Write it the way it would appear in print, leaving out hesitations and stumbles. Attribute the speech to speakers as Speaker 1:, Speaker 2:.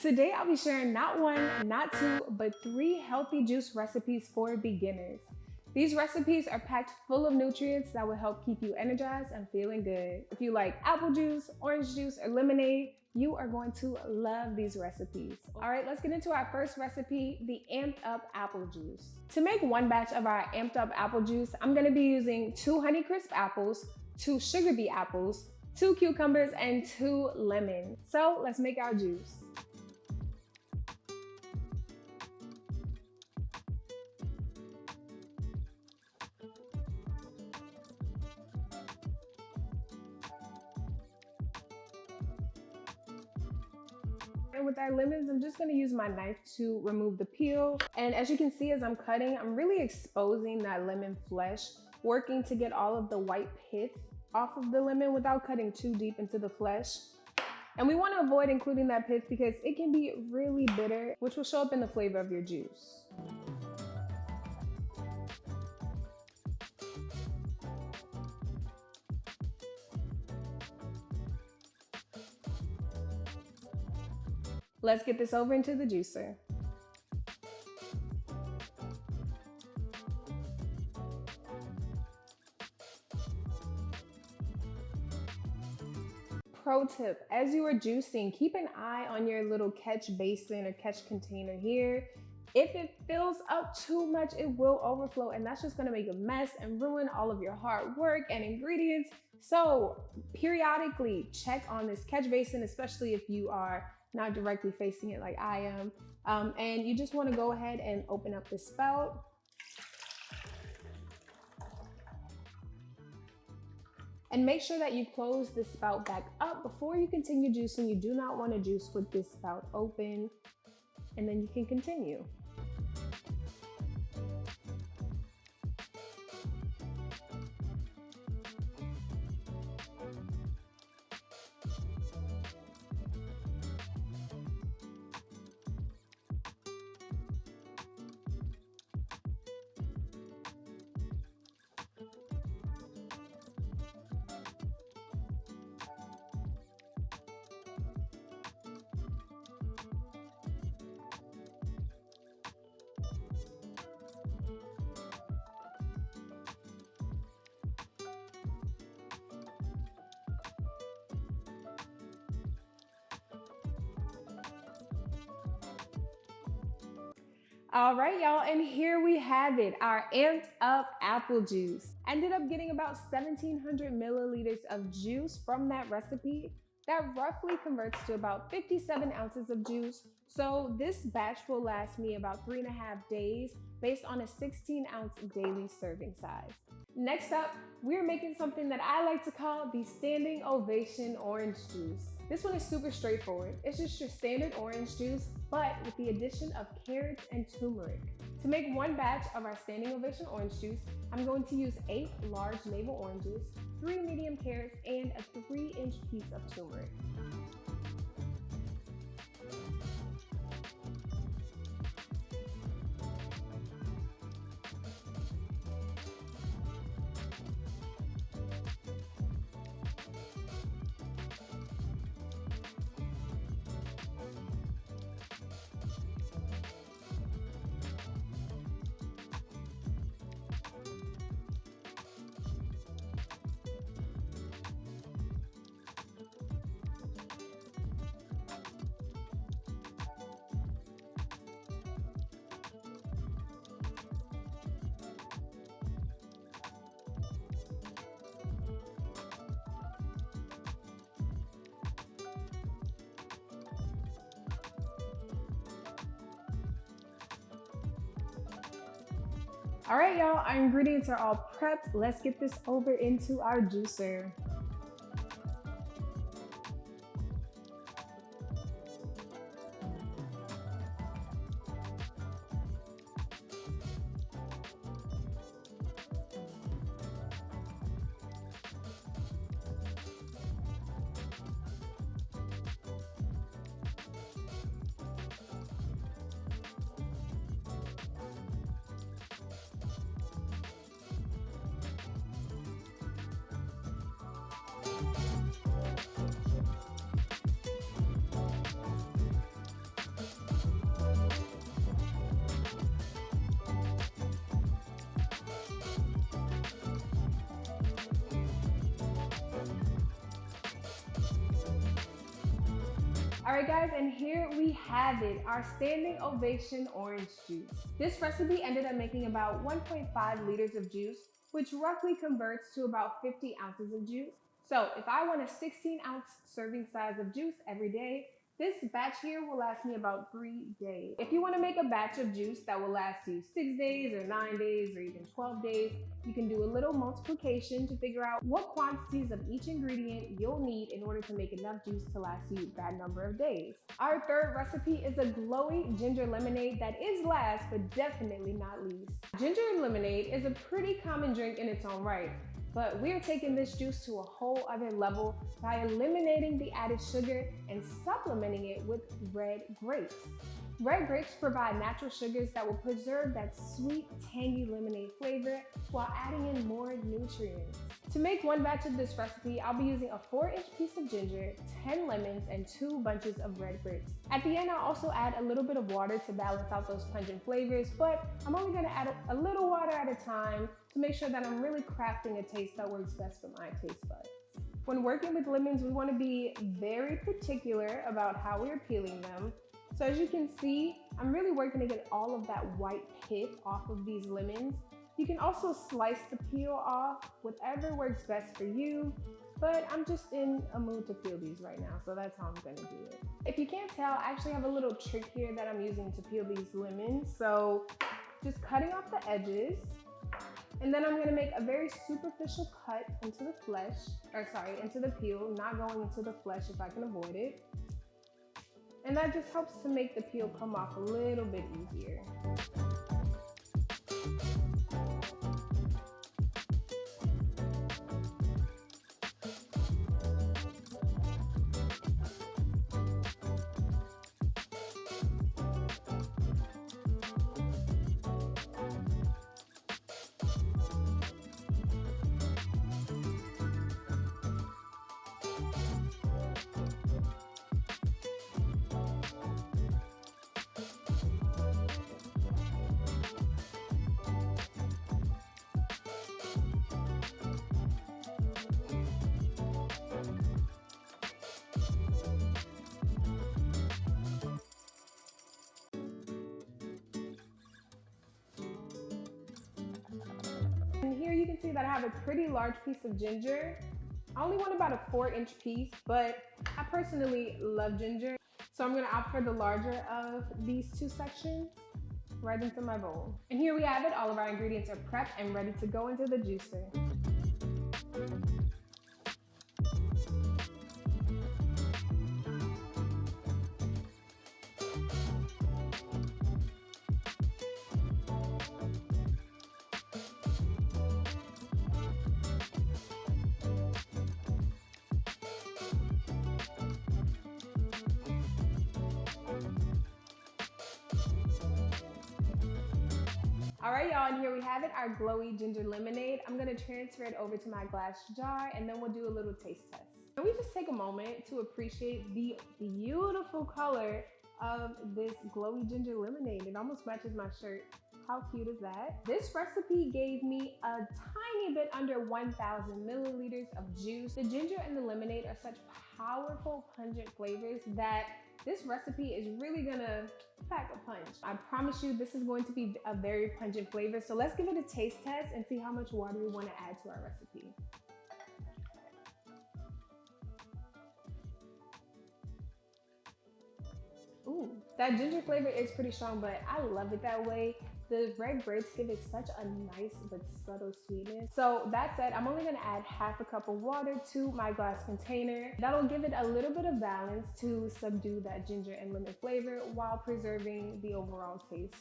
Speaker 1: Today I'll be sharing not one, not two, but 3 healthy juice recipes for beginners. These recipes are packed full of nutrients that will help keep you energized and feeling good. If you like apple juice, orange juice, or lemonade, you are going to love these recipes. All right, let's get into our first recipe, the amped up apple juice. To make one batch of our amped up apple juice, I'm gonna be using 2 Honeycrisp apples, 2 sugar beet apples, 2 cucumbers, and 2 lemons. So let's make our juice. And with our lemons, I'm just gonna use my knife to remove the peel. And as you can see, as I'm cutting, I'm really exposing that lemon flesh, working to get all of the white pith off of the lemon without cutting too deep into the flesh. And we wanna avoid including that pith because it can be really bitter, which will show up in the flavor of your juice. Let's get this over into the juicer. Pro tip, as you are juicing, keep an eye on your little catch basin or catch container here. If it fills up too much, it will overflow, and that's just gonna make a mess and ruin all of your hard work and ingredients. So periodically check on this catch basin, especially if you are not directly facing it like I am. And you just wanna go ahead and open up the spout. And make sure that you close the spout back up before you continue juicing. You do not wanna juice with this spout open, and then you can continue. All right, y'all, and here we have it, our amped up apple juice. Ended up getting about 1,700 milliliters of juice from that recipe. That roughly converts to about 57 ounces of juice. So this batch will last me about 3.5 days based on a 16-ounce daily serving size. Next up, we're making something that I like to call the standing ovation orange juice. This one is super straightforward. It's just your standard orange juice, but with the addition of carrots and turmeric. To make one batch of our standing ovation orange juice, I'm going to use 8 large navel oranges, 3 medium carrots, and a 3-inch piece of turmeric. All right, y'all, our ingredients are all prepped. Let's get this over into our juicer. All right guys, and here we have it, our standing ovation orange juice. This recipe ended up making about 1.5 liters of juice, which roughly converts to about 50 ounces of juice. So if I want a 16-ounce serving size of juice every day, this batch here will last me about 3 days. If you want to make a batch of juice that will last you 6 days or 9 days or even 12 days, you can do a little multiplication to figure out what quantities of each ingredient you'll need in order to make enough juice to last you that number of days. Our third recipe is a glowy ginger lemonade that is last but definitely not least. Ginger lemonade is a pretty common drink in its own right, but we're taking this juice to a whole other level by eliminating the added sugar and supplementing it with red grapes. Red grapes provide natural sugars that will preserve that sweet, tangy lemonade flavor while adding in more nutrients. To make one batch of this recipe, I'll be using a 4-inch piece of ginger, 10 lemons, and 2 bunches of red grapes. At the end, I'll also add a little bit of water to balance out those pungent flavors, but I'm only going to add a little water at a time to make sure that I'm really crafting a taste that works best for my taste buds. When working with lemons, we want to be very particular about how we're peeling them. So as you can see, I'm really working to get all of that white pith off of these lemons. You can also slice the peel off, whatever works best for you, but I'm just in a mood to peel these right now, so that's how I'm gonna do it. If you can't tell, I actually have a little trick here that I'm using to peel these lemons. So just cutting off the edges, and then I'm gonna make a very superficial cut into the into the peel, not going into the flesh if I can avoid it. And that just helps to make the peel come off a little bit easier. And here you can see that I have a pretty large piece of ginger. I only want about a 4-inch piece, but I personally love ginger. So I'm gonna opt for the larger of these 2 sections right into my bowl. And here we have it, all of our ingredients are prepped and ready to go into the juicer. All right, y'all, and here we have it, our glowy ginger lemonade. I'm gonna transfer it over to my glass jar and then we'll do a little taste test. Can we just take a moment to appreciate the beautiful color of this glowy ginger lemonade? It almost matches my shirt. How cute is that? This recipe gave me a tiny bit under 1,000 milliliters of juice. The ginger and the lemonade are such powerful, pungent flavors that this recipe is really gonna pack a punch. I promise you this is going to be a very pungent flavor. So let's give it a taste test and see how much water we want to add to our recipe. Ooh, that ginger flavor is pretty strong, but I love it that way. The red grapes give it such a nice but subtle sweetness. So that said, I'm only gonna add half a cup of water to my glass container. That'll give it a little bit of balance to subdue that ginger and lemon flavor while preserving the overall taste